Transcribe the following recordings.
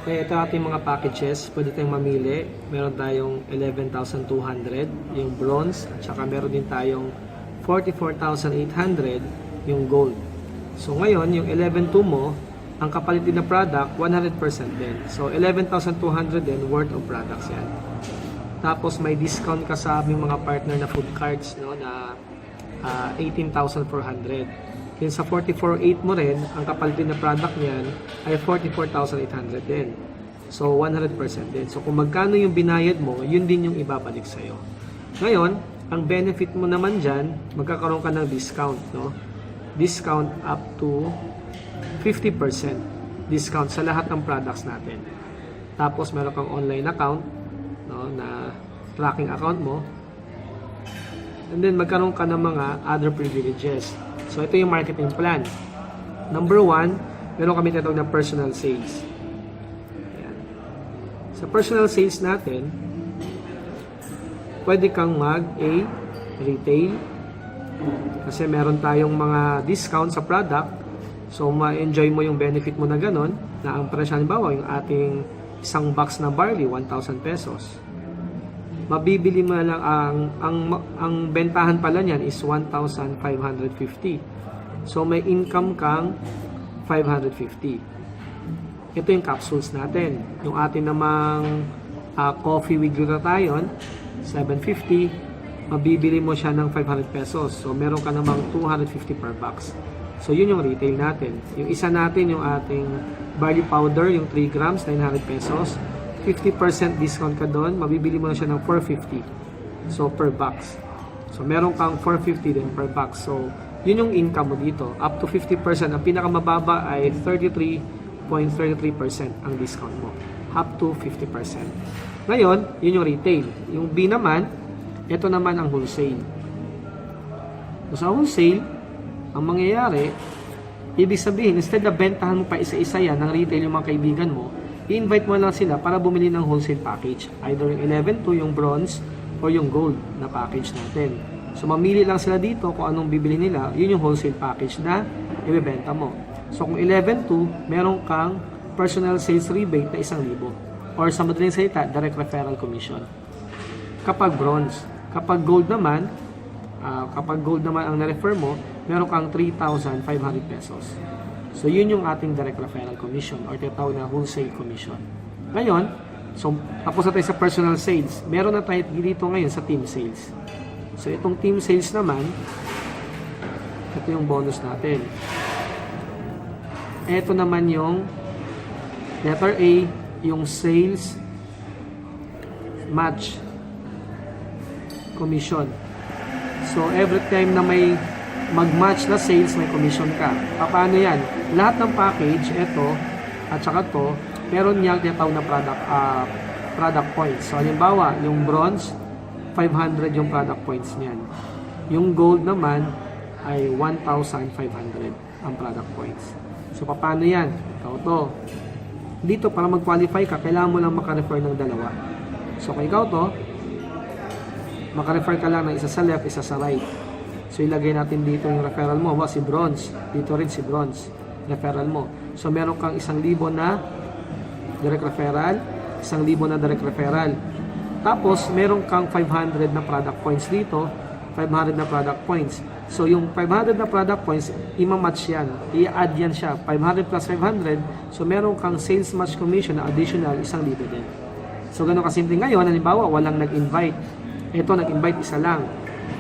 Okay, ito ating mga packages. Pwede tayong mamili. Meron tayong 11,200 yung bronze. At saka meron din tayong 44,800 yung gold. So ngayon, yung 11,200 mo, ang kapalit din na product, 100% din. So 11,200 din worth of products yan. Tapos may discount ka sa aming mga partner na food cards, no, na 18,400. Yung sa 44,800 mo rin, ang kapalit din na product niyan ay 44,800 din. So 100% din. So kung magkano yung binayad mo, yun din yung ibabalik sa'yo. Ngayon, ang benefit mo naman dyan, magkakaroon ka ng discount, no? Discount up to 50% discount sa lahat ng products natin. Tapos meron kang online account, no, na tracking account mo. And then magkaroon ka ng mga other privileges. So ito yung marketing plan. Number 1, meron kami tinatawag na personal sales. Ayan. Sa personal sales natin, pwede kang mag-A, retail, kasi meron tayong mga discount sa product. So ma-enjoy mo yung benefit mo na ganon, na ang presyo, halimbawa yung ating isang box na barley, 1,000 pesos. Mabibili mo na lang, ang bentahan pala niyan is 1,550. So may income kang 550. Ito yung capsules natin. Yung atin namang coffee with glutathione, 750. Mabibili mo siya ng 500 pesos. So meron ka namang 250 per box. So yun yung retail natin. Yung isa natin, yung ating barley powder, yung 3 grams, 900 pesos. 50% discount ka doon, mabibili mo na siya ng 450. So, per box. So, meron kang 450 din per box. So, yun yung income mo dito. Up to 50%. Ang pinakamababa ay 33.33% ang discount mo. Up to 50%. Ngayon, yun yung retail. Yung B naman, ito naman ang wholesale. So, sa wholesale, ang mangyayari, ibig sabihin, instead na bentahan mo pa isa-isa yan ng retail yung mga kaibigan mo, i-invite mo lang sila para bumili ng wholesale package. Either yung 11,200, yung bronze, or yung gold na package natin. So, mamili lang sila dito kung anong bibili nila. Yun yung wholesale package na ibebenta mo. So, kung 11,200, meron kang personal sales rebate na 1,000. Or sa madaling salita, direct referral commission. Kapag bronze. Kapag gold naman ang na-refer mo, meron kang 3,500 pesos. So, yun yung ating direct referral commission or tinatawag na wholesale commission. Ngayon, so, tapos na tayo sa personal sales. Meron na tayo dito ngayon sa team sales. So, itong team sales naman, ito yung bonus natin. Ito naman yung letter A, yung sales match commission. So, every time na may mag-match na sales, may commission ka. Paano yan? Lahat ng package, ito, at saka to, meron niyang tinatawag na product points. So, halimbawa, yung bronze, 500 yung product points niyan. Yung gold naman, ay 1,500 ang product points. So, paano yan? Ikaw to. Dito, para mag-qualify ka, kailangan mo lang makarefer ng dalawa. So, kung ikaw to, makarefer ka lang ng isa sa left, isa sa right. So, ilagay natin dito yung referral mo. Si bronze. Dito rin si bronze. Referral mo. So, meron kang 1,000 na direct referral. 1,000 na direct referral. Tapos, meron kang 500 na product points dito. 500 na product points. So, yung 500 na product points, ima-match yan. I-add yan siya. 500 plus 500. So, meron kang sales match commission na additional 1,000 din. So, ganun kasimple ngayon. Halimbawa, walang nag-invite. Ito, nag-invite isa lang.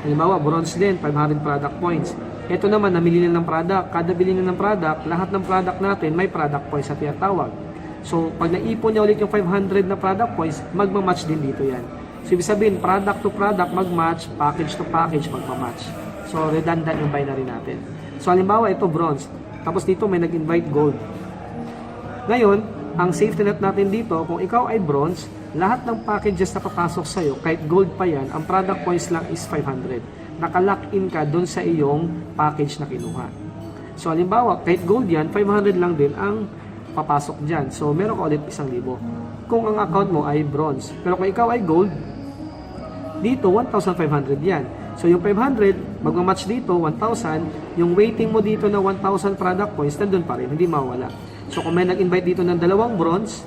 Halimbawa, bronze din, 500 product points. Ito naman, namili na ng product. Kada bili na ng product, lahat ng product natin may product points na tinatawag. So, pag naipon niya ulit yung 500 na product points, magmamatch din dito yan. So, ibig sabihin, product to product, magmatch, package to package, magmamatch. So, redundant yung binary natin. So, halimbawa, ito bronze. Tapos dito, may nag-invite gold. Ngayon, ang safety net natin dito, kung ikaw ay bronze, lahat ng packages na papasok sa'yo, kahit gold pa yan, ang product points lang is 500. Nakalock in ka dun sa iyong package na kinuha. So, halimbawa, kahit gold yan, 500 lang din ang papasok dyan. So, meron ka ulit 1,000. Kung ang account mo ay bronze. Pero kung ikaw ay gold, dito, 1,500 yan. So, yung 500, magmamatch dito, 1,000. Yung waiting mo dito na 1,000 product points, nandun pa rin, hindi mawala. So, kung may nag-invite dito ng 2 bronze,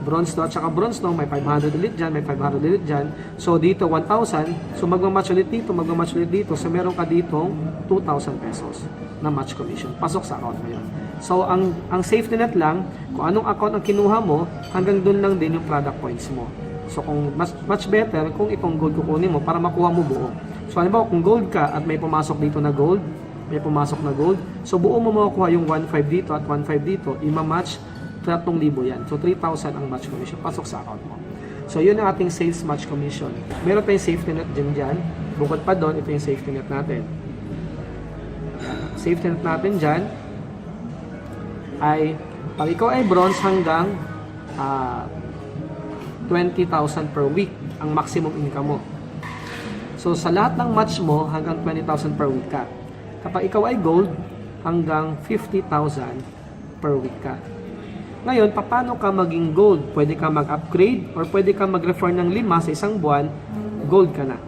bronze to at saka bronze no, may 500 ulit dyan, may 500 ulit dyan. So dito 1,000, so magmamatch ulit dito, magmamatch ulit dito. So meron ka ditong 2,000 pesos na match commission. Pasok sa account mo yun. So ang safety net lang, kung anong account ang kinuha mo, hanggang doon lang din yung product points mo. So kung much better kung itong gold kukunin mo para makuha mo buo. So halimbawa kung gold ka at may pumasok dito na gold, may pumasok na gold, so buo mo makukuha yung 1,500 dito at 1,500 dito, ima-match 3,000 yan. So 3,000 ang match commission. Pasok sa account mo. So yun ang ating sales match commission. Meron tayong safety net dyan. Bukod pa doon, ito yung safety net natin. Safety net natin dyan ay pag ikaw ay bronze hanggang 20,000 per week ang maximum income mo. So sa lahat ng match mo hanggang 20,000 per week ka. Kapag ikaw ay gold hanggang 50,000 per week ka. Ngayon, paano ka maging gold? Pwede ka mag-upgrade or pwede ka mag-refer ng 5 sa isang buwan, gold ka na.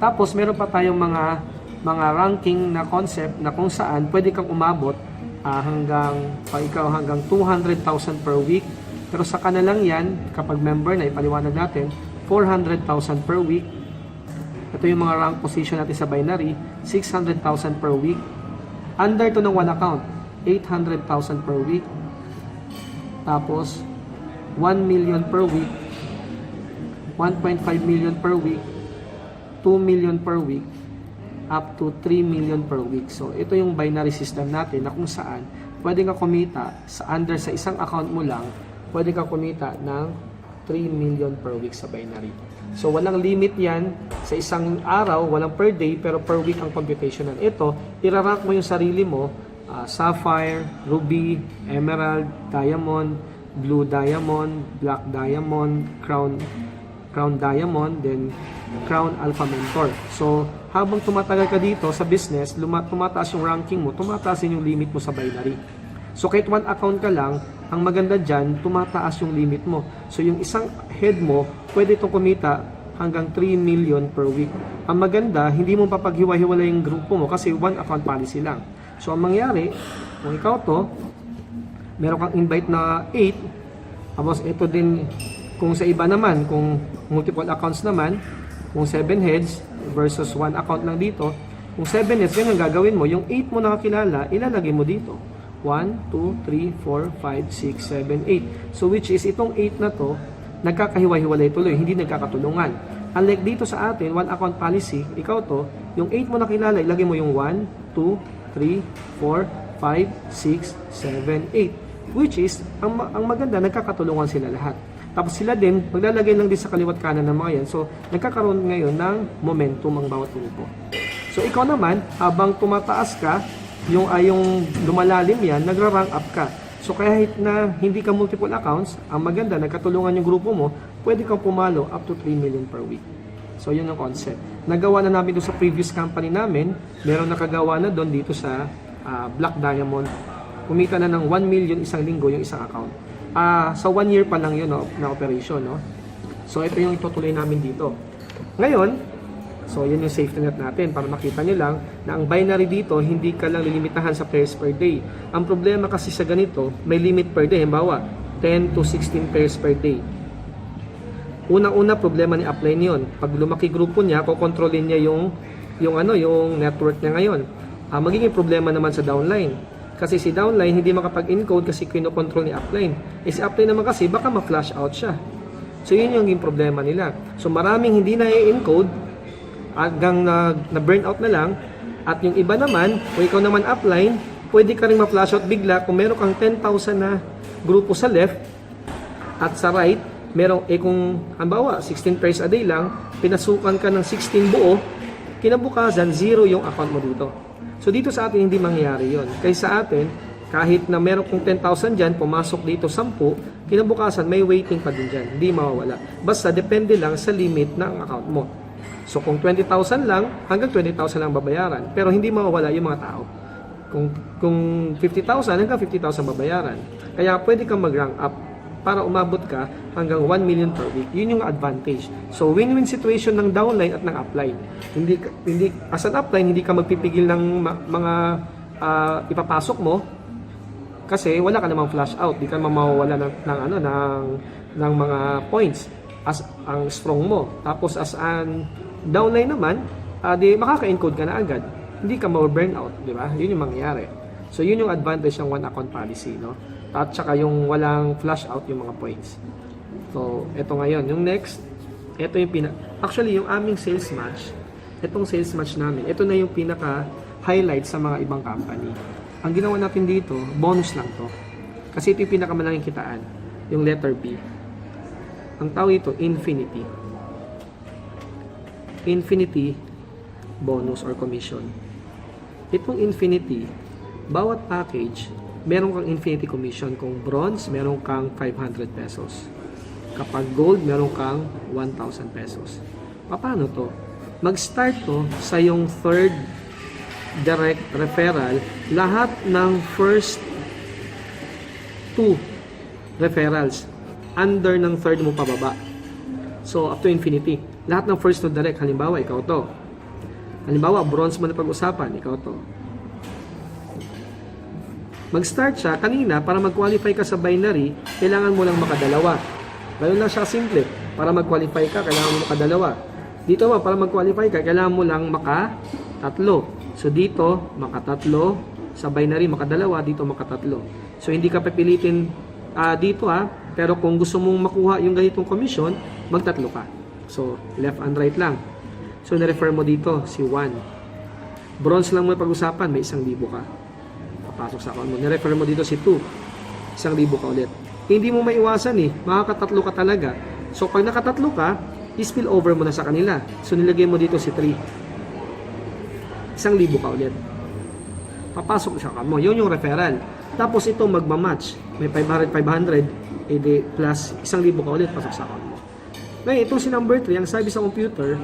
Tapos meron pa tayong mga ranking na concept na kung saan pwede kang umabot hanggang 200,000 per week. Pero sa kanilang yan, kapag member na, ipaliwanag natin, 400,000 per week. Ito yung mga rank position natin sa binary, 600,000 per week. Under to ng one account, 800,000 per week. Tapos, 1 million per week, 1.5 million per week, 2 million per week, up to 3 million per week. So, ito yung binary system natin na kung saan pwede ka kumita sa isang account mo lang, pwede ka kumita ng 3 million per week sa binary. So, walang limit yan sa isang araw, walang per day, pero per week ang computational. Ito, irarank mo yung sarili mo, sapphire, ruby, emerald, diamond, blue diamond, black diamond, crown diamond, then crown alpha mentor. So, habang tumatagal ka dito sa business, tumataas yung ranking mo, tumataas yung limit mo sa binary. So, kahit one account ka lang, ang maganda dyan, tumataas yung limit mo. So, yung isang head mo, pwede itong kumita hanggang 3 million per week. Ang maganda, hindi mo papaghiwa-hiwalay yung grupo mo kasi one account policy lang. So, ang mangyari, kung ikaw to, meron kang invite na 8, tapos ito din, kung sa iba naman, kung multiple accounts naman, kung 7 heads versus 1 account lang dito, kung 7 heads, yan ang gagawin mo, yung 8 mo nakakilala, ilalagay mo dito. 1, 2, 3, 4, 5, 6, 7, 8. So, which is, itong 8 na to, nagkakahiwa-hiwalay tuloy, hindi nagkakatulungan. Unlike dito sa atin, 1 account policy, ikaw to, yung 8 mo nakilala, ilagay mo yung 1, 2, 3, 4, 5, 6, 7, 8. Which is, ang maganda, nagkakatulungan sila lahat. Tapos sila din, maglalagay lang din sa kaliwat kanan ng mga yan. So, nagkakaroon ngayon ng momentum ang bawat grupo. So, ikaw naman, habang tumataas ka, yung lumalalim yan, nagra-rank up ka. So, kahit na hindi ka multiple accounts, ang maganda, nagkatulungan yung grupo mo, pwede kang pumalo up to 3 million per week. So, yun ang concept. Nagawa na namin doon sa previous company namin. Meron nakagawa na doon dito sa Black Diamond. Kumita na ng 1 million isang linggo yung isang account. Sa 1 year pa lang yun na operation. No? So, ito yung itutuloy namin dito. Ngayon, so yun yung safety net natin para makita nyo lang na ang binary dito, hindi ka lang lilimitahan sa pairs per day. Ang problema kasi sa ganito, may limit per day. Halimbawa, 10 to 16 pairs per day. Unang-una problema ni upline yon. Pag lumaki grupo niya, kokontrolin niya yung network niya ngayon. Magiging problema naman sa downline. Kasi si downline hindi makapag-encode kasi kinokontrol ni upline. Si upline naman kasi baka ma-flash out siya. So yun yung problema nila. So maraming hindi na i-encode hanggang na-burn out na lang. At yung iba naman, kung ikaw naman upline, pwede ka rin ma-flash out bigla kung meron kang 10,000 na grupo sa left at sa right, kung halimbawa 16 pairs a day lang, pinasukan ka ng 16 buo, kinabukasan 0 yung account mo dito. So dito sa atin hindi mangyayari yon. Kaya sa atin, kahit na meron kong 10,000 dyan, pumasok dito 10, kinabukasan may waiting pa din dyan, hindi mawawala. Basta depende lang sa limit ng account mo. So kung 20,000 lang, hanggang 20,000 lang babayaran, pero hindi mawawala yung mga tao. Kung 50,000, hanggang 50,000 babayaran. Kaya pwede kang mag-rank up para umabot ka hanggang 1 million per week. Yun yung advantage. So, win-win situation ng downline at ng upline. As an upline, hindi ka magpipigil ng mga ipapasok mo Kasi wala ka namang flash out, di ka mawawala ng mga points as ang strong mo. Tapos as an downline naman, di makaka-encode ka na agad. Hindi ka ma-burnout, di ba? Yun yung mangyayari. So yun yung advantage ng one account policy, no? At saka yung walang flash out yung mga points. So ito ngayon, yung next, ito yung actually yung aming sales match, itong sales match namin, ito na yung pinaka highlight sa mga ibang company. Ang ginawa natin dito, bonus lang to. Kasi ito yung pinakamalaking kitaan, yung letter B. Ang tawag ito, infinity. Infinity bonus or commission. Itong infinity, bawat package, meron kang infinity commission. Kung bronze, meron kang 500 pesos. Kapag gold, meron kang 1,000 pesos. Paano to? Mag-start to sa yung third direct referral, lahat ng first 2 referrals under ng third mo pababa. So, up to infinity. Lahat ng first 2 direct, halimbawa, ikaw to. Halimbawa, bronze mo na pag-usapan, ikaw to. Mag-start siya, kanina, para mag-qualify ka sa binary, kailangan mo lang makadalawa. Ganun lang siya simple. Para mag-qualify ka, kailangan mo makadalawa. Dito para mag-qualify ka, kailangan mo lang makatatlo. So dito, makatatlo. Sa binary, makadalawa. Dito, makatatlo. So hindi ka pipilitin dito pero kung gusto mong makuha yung ganitong commission, magtatlo ka. So left and right lang. So na-refer mo dito, si 1. Bronze lang mo pag-usapan, may 1,000 ka. Papasok sa account mo. Na-refer mo dito si 2. 1,000 ka ulit. Hindi mo maiwasan makakatatlo ka talaga. So pag nakatatlo ka, i-spill over mo na sa kanila. So nilagay mo dito si 3. 1,000 ka ulit. Papasok sa account mo. Yun yung referral. Tapos ito magmamatch. May 500, edi plus 1,000 ka ulit, pasok sa account mo. Ngayon, itong si number 3, ang sabi sa computer,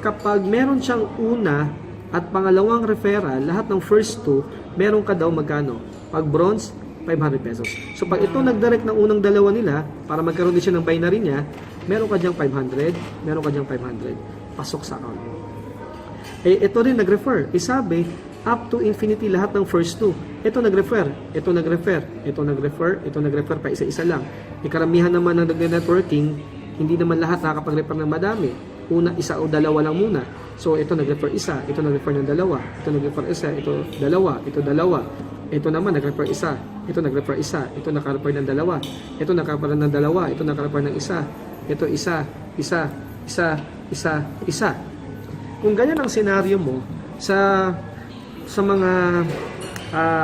kapag meron siyang una at pangalawang referral, lahat ng first 2, meron ka daw magkano? Pag bronze, 500 pesos. So pag ito nag-direct ng unang dalawa nila, para magkaroon din siya ng binary niya, meron ka diyang 500, meron ka diyang 500, pasok sa account mo. Ito rin nag-refer. Sabi, up to infinity lahat ng first 2. Ito nag-refer, ito nag-refer, ito nag-refer, ito nag-refer, pa isa-isa lang. Karamihan naman ng nag-networking, hindi naman lahat nakakapag-refer ng madami. Una, isa o dalawa lang muna. So ito nag-refer isa, ito nag-refer ng dalawa, ito nag-refer isa, ito dalawa, ito dalawa. Ito naman nag-refer isa, ito nag-refer isa, ito naka-refer ng dalawa, ito naka-refer ng dalawa, ito naka-refer ng isa, ito isa, isa, isa, isa, isa. Kung ganyan ang senaryo mo sa mga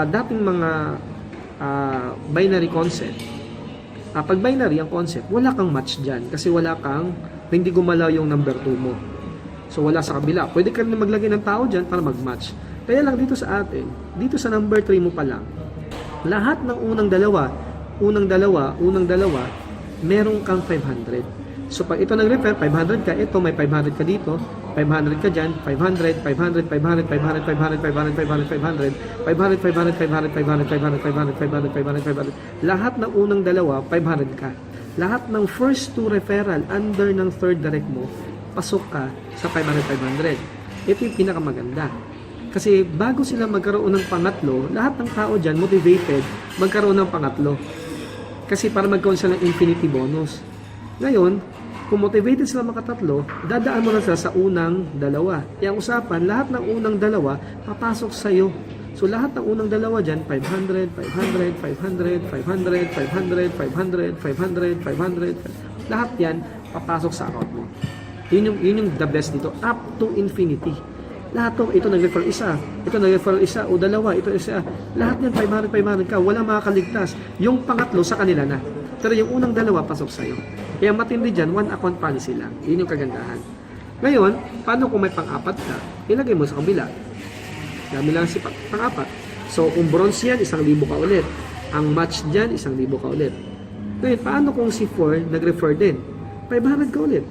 dating mga binary concept, pag binary ang concept, wala kang match dyan kasi wala kang, hindi gumalaw yung number 2 mo. So wala sa kabila. Pwede ka rin maglagay ng tao dyan para mag-match. Kaya lang dito sa atin, dito sa number 3 mo pa lang, lahat ng unang dalawa, meron kang 500. So pag ito nag-refer, 500 ka, ito may 500 ka dito, 500 ka dyan, 500, 500, 500, 500, 500, 500, 500, 500, 500, 500, 500, 500, 500, 500, 500, 500. Lahat ng unang dalawa, 500 ka. Lahat ng first 2 referral under ng third direct mo, pasok ka sa 500, 500. Ito yung pinakamaganda. Kasi bago sila magkaroon ng pangatlo, lahat ng tao dyan motivated magkaroon ng pangatlo. Kasi para magkaroon sila ng infinity bonus. Ngayon, kung motivated sila makatatlo, dadaan mo na sila sa unang dalawa. Yung usapan, lahat ng unang dalawa, papasok sa'yo. So lahat ng unang dalawa dyan, 500, 500, 500, 500, 500, 500, 500, 500, lahat yan, papasok sa account mo. Yun yung the best dito, up to infinity. Lahat to, ito nag-refer isa, ito nag-refer isa o dalawa, ito isa. Lahat yan 500, 500 ka, walang makakaligtas. Yung pangatlo sa kanila na. Pero yung unang dalawa, pasok sa'yo. Kaya matindi dyan, one account policy lang. Yun yung kagandahan. Ngayon, paano kung may pang-apat ka? Ilagay mo sa kabila. Dami lang si pang-apat. So, kung bronze yan, 1,000 ka ulit. Ang match dyan, 1,000 ka ulit. Ngayon, paano kung si 4 nag-refer din? 500 ka ulit.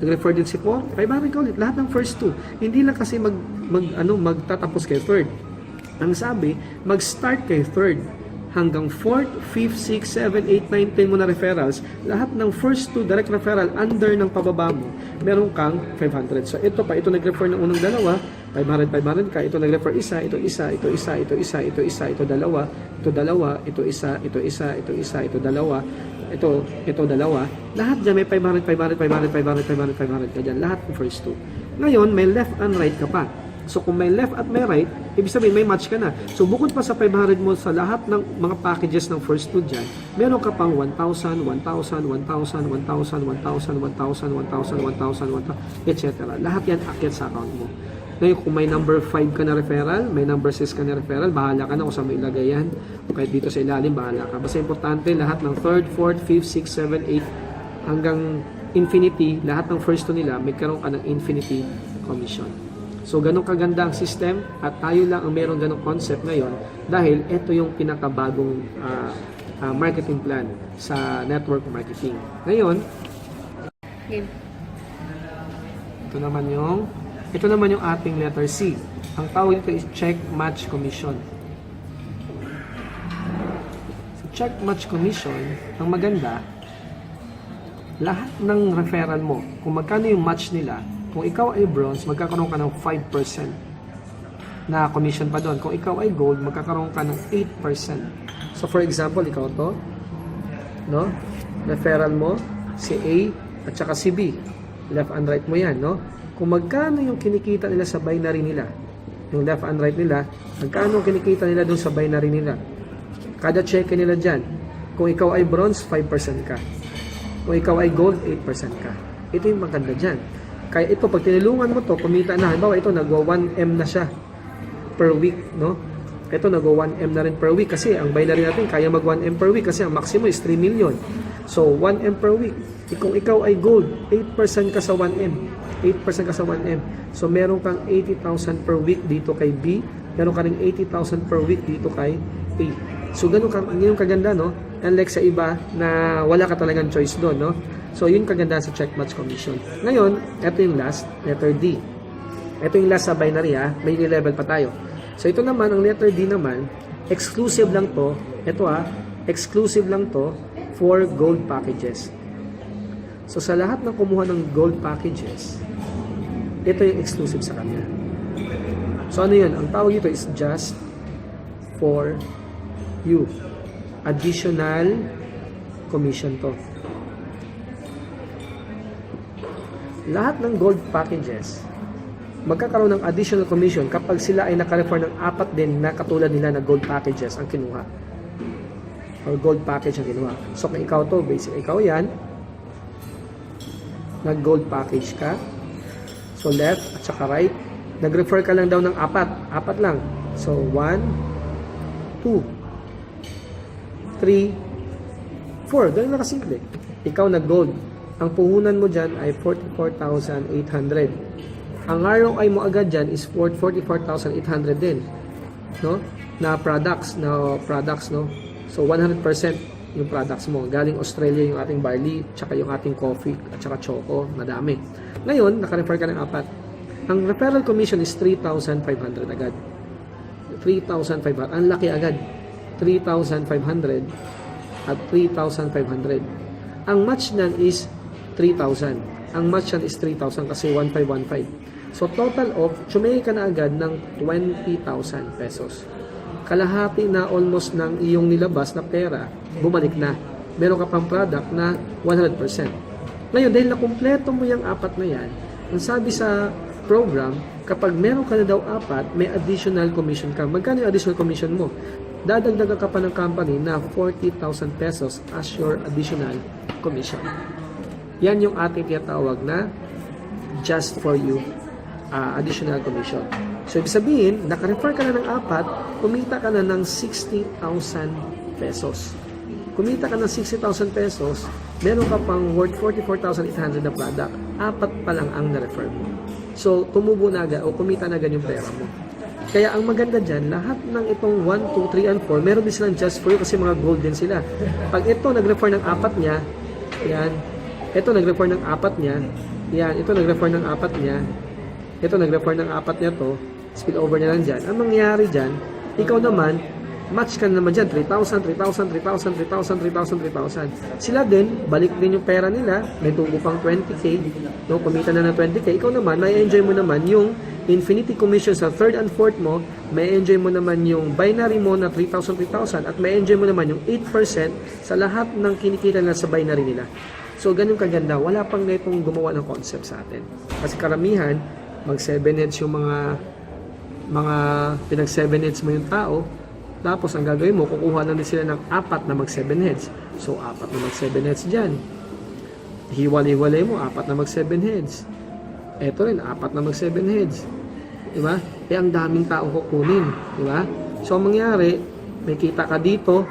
Nag-refer din si 4, 500 ka ulit. Lahat ng first 2. Hindi lang kasi magtatapos kay third. Ang sabi, mag-start kay third. hanggang 4th, 5th, 6th, 7th, 8th, 9th, 10 mo na referrals, lahat ng first 2 direct referral under ng pababa mo, meron kang 500. So ito pa, ito nag-refer ng unang dalawa, 500 ka, ito nag-refer isa, ito isa, ito isa, ito isa, ito isa, ito dalawa, ito dalawa, ito isa, ito isa, ito isa, ito dalawa, ito dalawa. Lahat dyan may 500, 500, kaya dyan, lahat ng first 2. Ngayon, may left and right ka pa. So kung may left at may right, ibig sabihin may match ka na. So bukod pa sa 500 mo sa lahat ng mga packages ng first 2 dyan, meron ka pang 1,000, 1,000, 1,000, 1,000, 1,000, 1,000, 1,000, 1,000, etc. Lahat yan akyat sa account mo. Ngayon, kung may number 5 ka na referral, may number 6 ka na referral, bahala ka na kung saan mo ilagay yan. O kahit dito sa ilalim, bahala ka. Basta importante, lahat ng 3rd, 4th, 5th, 6th, 7th, 8th, hanggang infinity, lahat ng first 2 nila, may karoon ka ng infinity commission. So, ganun kaganda ang system at tayo lang ang meron ganung concept ngayon dahil ito yung pinakabagong marketing plan sa network marketing. Ngayon, ito naman yung ating letter C. Ang tawag nito is check match commission. So, check match commission, ang maganda, lahat ng referral mo, kung magkano yung match nila, kung ikaw ay bronze, magkakaroon ka ng 5% na commission pa doon. Kung ikaw ay gold, magkakaroon ka ng 8%. So for example, ikaw to, no? Referral mo, si A at saka si B. Left and right mo yan, no? Kung magkano yung kinikita nila sa binary nila, yung left and right nila, magkano kinikita nila doon sa binary nila. Kada check nila dyan. Kung ikaw ay bronze, 5% ka. Kung ikaw ay gold, 8% ka. Ito yung maganda dyan. Kaya ito, pag tinulungan mo to, kumita na. Halimbawa, ito, nagwa 1M na siya per week, no? Ito, nagwa 1M na rin per week kasi ang binary natin, kaya mag 1M per week kasi ang maximum is 3 million. So, 1M per week. Kung ikaw ay gold, 8% ka sa 1M. 8% ka sa 1M. So, meron kang 80,000 per week dito kay B. Meron ka rin 80,000 per week dito kay A. So, ganun kaganda, no? Unlike sa iba na wala ka talagang choice doon, no? So, yun kaganda sa check match commission. Ngayon, ito yung last, letter D. Ito yung last sa binary, ha? May level pa tayo. So, ito naman, ang letter D naman, exclusive lang to. Ito, exclusive lang to for gold packages. So, sa lahat ng kumuha ng gold packages, ito yung exclusive sa kanya. So, ano yun? Ang tawag dito is just for you. Additional commission to. Lahat ng gold packages, magkakaroon ng additional commission kapag sila ay naka-refer ng 4 din na katulad nila na gold packages ang kinuha. Or gold package ang kinuha. So, kung ikaw to, basic, ikaw yan, nag-gold package ka. So, left at saka right. Nag-refer ka lang daw ng 4. 4 lang. So, 1, 2, 3, 4. Ganun na kasimple. Ikaw nag-gold. Ang puhunan mo dyan ay 44,800. Ang ROI mo agad dyan is 44,800 din. No? Na products, no? So, 100% yung products mo. Galing Australia yung ating barley, tsaka yung ating coffee, at tsaka choco, madami. Ngayon, naka-refer ka ng 4. Ang referral commission is 3,500 agad. 3,500. Ang laki agad. 3,500 at 3,500. Ang match niyan is 3,000. Ang match niyan is 3,000 kasi 1,515. So, total of, sumigay ka na agad ng 20,000 pesos. Kalahati na almost ng iyong nilabas na pera, bumalik na. Meron ka pang product na 100%. Ngayon, dahil nakumpleto mo yung 4 na yan, ang sabi sa program, kapag meron ka na daw 4, may additional commission ka. Magkano yung additional commission mo? Dadagdagan ka pa ng company na 40,000 pesos as your additional commission. Yan yung ating tinatawag na just for you additional commission. So, ibig sabihin, naka-refer ka na ng 4, kumita ka na ng 60,000 pesos. Kumita ka ng 60,000 pesos, meron ka pang worth 44,800 na product. 4 pa lang ang na-refer mo. So, tumubo na agad o kumita na agad yung pera mo. Kaya ang maganda dyan, lahat ng itong 1, 2, 3, and 4, meron din silang just for you kasi mga gold din sila. Pag ito nag-refer ng 4 niya, yan. Ito nag-refer ng 4 niya, yan. Ito nag-refer ng 4 niya, ito nag-refer ng 4 niya to, spill over niya lang dyan. Ang mangyayari dyan, ikaw naman, match ka na naman dyan, 3,000, 3,000, 3,000, 3,000, 3,000, 3,000. Sila din, balik din yung pera nila, may tubo pang 20k, no? Kumita na ng 20k, ikaw naman, may enjoy mo naman yung infinity commission sa third and fourth mo, may enjoy mo naman yung binary mo na 3,000, 3,000, at may enjoy mo naman yung 8% sa lahat ng kinikita nila sa binary nila. So, ganun kaganda. Wala pang netong gumawa ng concept sa atin. Kasi karamihan, mag 7 heads yung mga pinag 7 heads mo yung tao, tapos ang gagawin mo, kukuha lang din sila ng 4 na mag 7 heads. So, 4 na mag 7 heads dyan. Hiwalay-hiwalay mo, 4 na mag 7 heads. Eto rin, 4 na mag 7 heads. Diba? Eh, ang daming taong kukunin. Diba? So, ang mangyari, may kita ka dito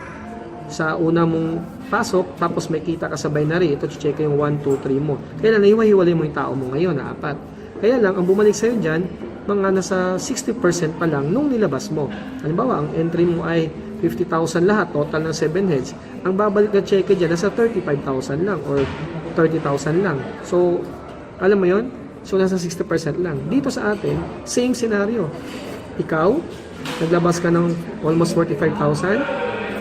sa una mong pasok, tapos may kita ka sa binary. Ito, check yung 1, 2, 3 mo. Kaya lang, hiwalay mo yung tao mo ngayon, na 4. Kaya lang, ang bumalik sa'yo dyan, mga nasa 60% pa lang nung nilabas mo. Halimbawa, ang entry mo ay 50,000 lahat, total ng 7 heads. Ang babalik na check dyan, nasa 35,000 lang or 30,000 lang. So, alam mo yon? So, nasa 60% lang. Dito sa atin, same scenario. Ikaw, naglabas ka ng almost 45,000,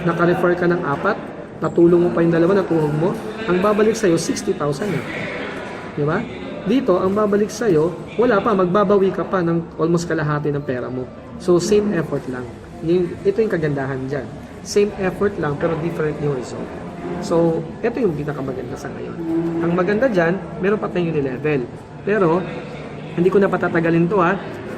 naka-refer ka ng 4, natulong mo pa yung dalawa, natuhog mo, ang babalik sa'yo, 60,000 na. Diba? Dito, ang babalik sa'yo, wala pa, magbabawi ka pa ng almost kalahati ng pera mo. So, same effort lang. Ito yung kagandahan dyan. Same effort lang, pero different yung result. So, ito yung pinakamaganda sa ngayon. Ang maganda dyan, meron pa tayong level. Pero, hindi ko na patatagalin to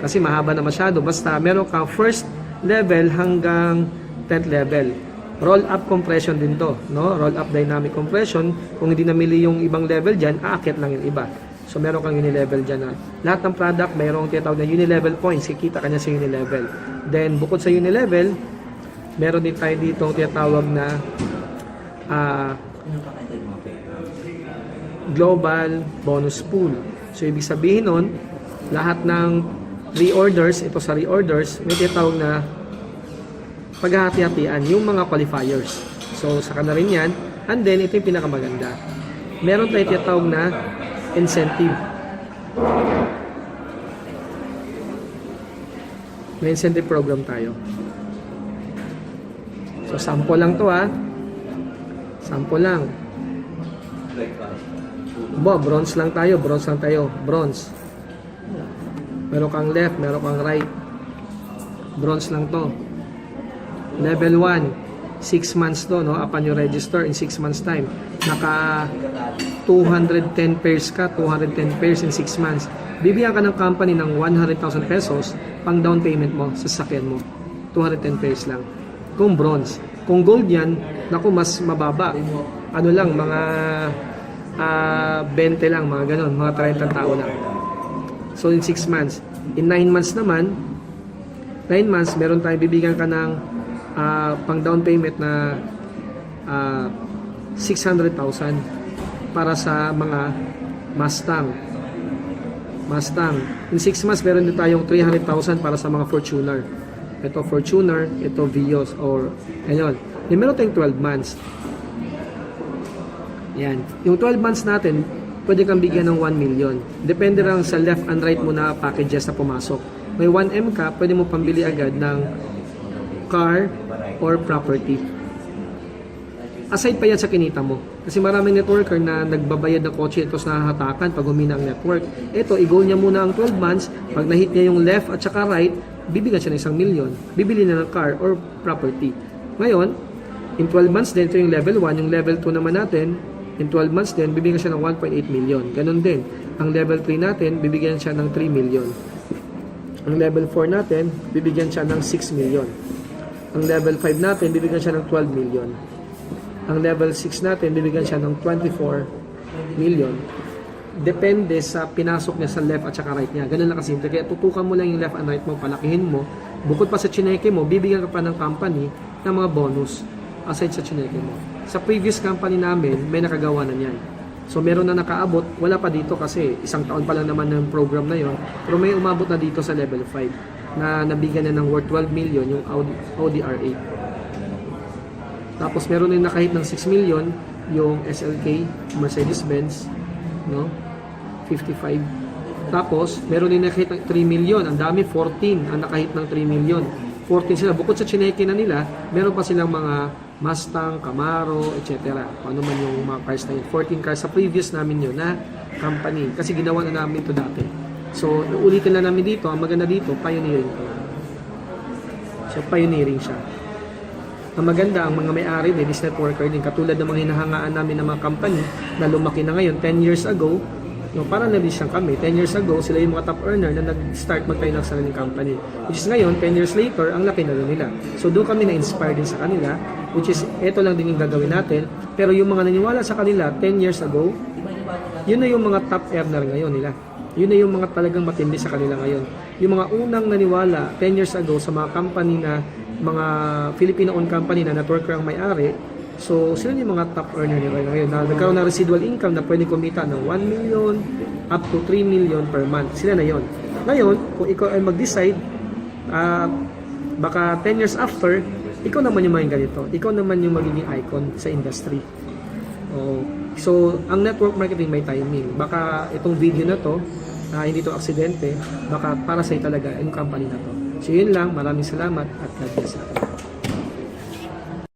kasi mahaba na masyado. Basta, meron kang first level hanggang 10th level. Roll-up compression din to, no? Roll-up dynamic compression. Kung hindi namili yung ibang level dyan, aakyat lang yung iba. So, meron kang unilevel dyan. Lahat ng product, mayroong tinatawag na unilevel points. Kikita ka niya sa unilevel. Then, bukod sa unilevel, meron din tayo dito tinatawag na global bonus pool. So, ibig sabihin nun, lahat ng reorders, ito sa reorders, may tinatawag na paghahati-hatian yung mga qualifiers. So, saka na rin yan. And then, ito yung pinakamaganda. Meron tayo tinatawag na incentive. May incentive program tayo. So, sample lang to Sample lang. Bronze lang tayo. Bronze. Meron kang left, meron kang right. Bronze lang to. Level 1, 6 months to, no? Upon you register in 6 months time. Naka 210 pairs ka, 210 pairs in 6 months. Bibigyan ka ng company ng 100,000 pesos pang down payment mo sa sasakyan mo. 210 pairs lang. Kung bronze. Kung gold yan, naku, mas mababa. Ano lang, mga 20 lang, mga ganun, mga 30 tao lang. So, in 6 months. In 9 months naman, 9 months, meron tayong bibigyan ka ng pang down payment na 600,000 para sa mga Mustang. In 6 months, meron din tayong 300,000 para sa mga Fortuner. Ito Fortuner, ito Vios, or ayun. Yung meron tayong 12 months. Yan. Yung 12 months natin, pwede kang bigyan ng 1 million. Depende lang sa left and right mo na packages na pumasok. May 1M ka, pwede mo pambili agad ng car or property. Aside pa yan sa kinita mo. Kasi maraming networker na nagbabayad ng kotse tapos nahahatakan pag humina ang network. Ito, i-goal niya muna ang 12 months. Pag na-hit niya yung left at saka right, bibigyan siya ng 1 million. Bibili na ng car or property. Ngayon, in 12 months din, ito yung level 1. Yung level 2 naman natin, in 12 months din, bibigyan siya ng 1.8 million. Ganon din. Ang level 3 natin, bibigyan siya ng 3 million. Ang level 4 natin, bibigyan siya ng 6 million. Ang level 5 natin, bibigyan siya ng 12 million. Ang level 6 natin, bibigyan siya ng 24 million. Depende sa pinasok niya sa left at saka right niya. Ganun lang kasimple. Kaya tutukan mo lang yung left and right mo, palakihin mo. Bukod pa sa chineke mo, bibigyan ka pa ng company ng mga bonus aside sa chineke mo. Sa previous company namin, may nakagawa na niyan. So, meron na nakaabot. Wala pa dito kasi isang taon pa lang naman ng program na yon. Pero may umabot na dito sa level 5 na nabigyan na ng worth 12 million yung Audi R8. Tapos meron din nakahit ng 6 million yung SLK, Mercedes-Benz, no? 55. Tapos meron din nakahit ng 3 million. Ang dami, 14 ang nakahit ng 3 million. 14 sila. Bukod sa chineke na nila, meron pa silang mga Mustang, Camaro, etc. Kung ano man yung mga cars na yun. 14 cars sa previous namin yun na company. Kasi ginawa na namin ito dati. So, ulitin lang namin dito. Ang maganda dito, pioneering to. So, pioneering siya. Ang maganda, ang mga may-ari din is networker din. Katulad ng mga hinahangaan namin ng mga company na lumaki na ngayon 10 years ago, no, parang na din siyang kami. 10 years ago, sila yung mga top earner na nag-start magtayo ng sariling company. Which is ngayon, 10 years later, ang laki na rin nila. So doon kami na-inspire din sa kanila, which is, eto lang din yung gagawin natin. Pero yung mga naniwala sa kanila 10 years ago, yun na yung mga top earner ngayon nila. Yun na yung mga talagang matindi sa kanila ngayon. Yung mga unang naniwala 10 years ago sa mga company na mga Filipino-owned company na networker ang may-ari, so sila yung mga top earner nila ngayon na nagkaroon ng residual income na pwede kumita ng 1 million up to 3 million per month. Sila na yon. Ngayon, kung ikaw ay mag-decide, baka 10 years after, ikaw naman yung maging ganito. Ikaw naman yung magiging icon sa industry. So, ang network marketing may timing. Baka itong video na to, hindi to aksidente, baka para sa'yo talaga yung company na to. So, yun lang. Maraming salamat at God bless.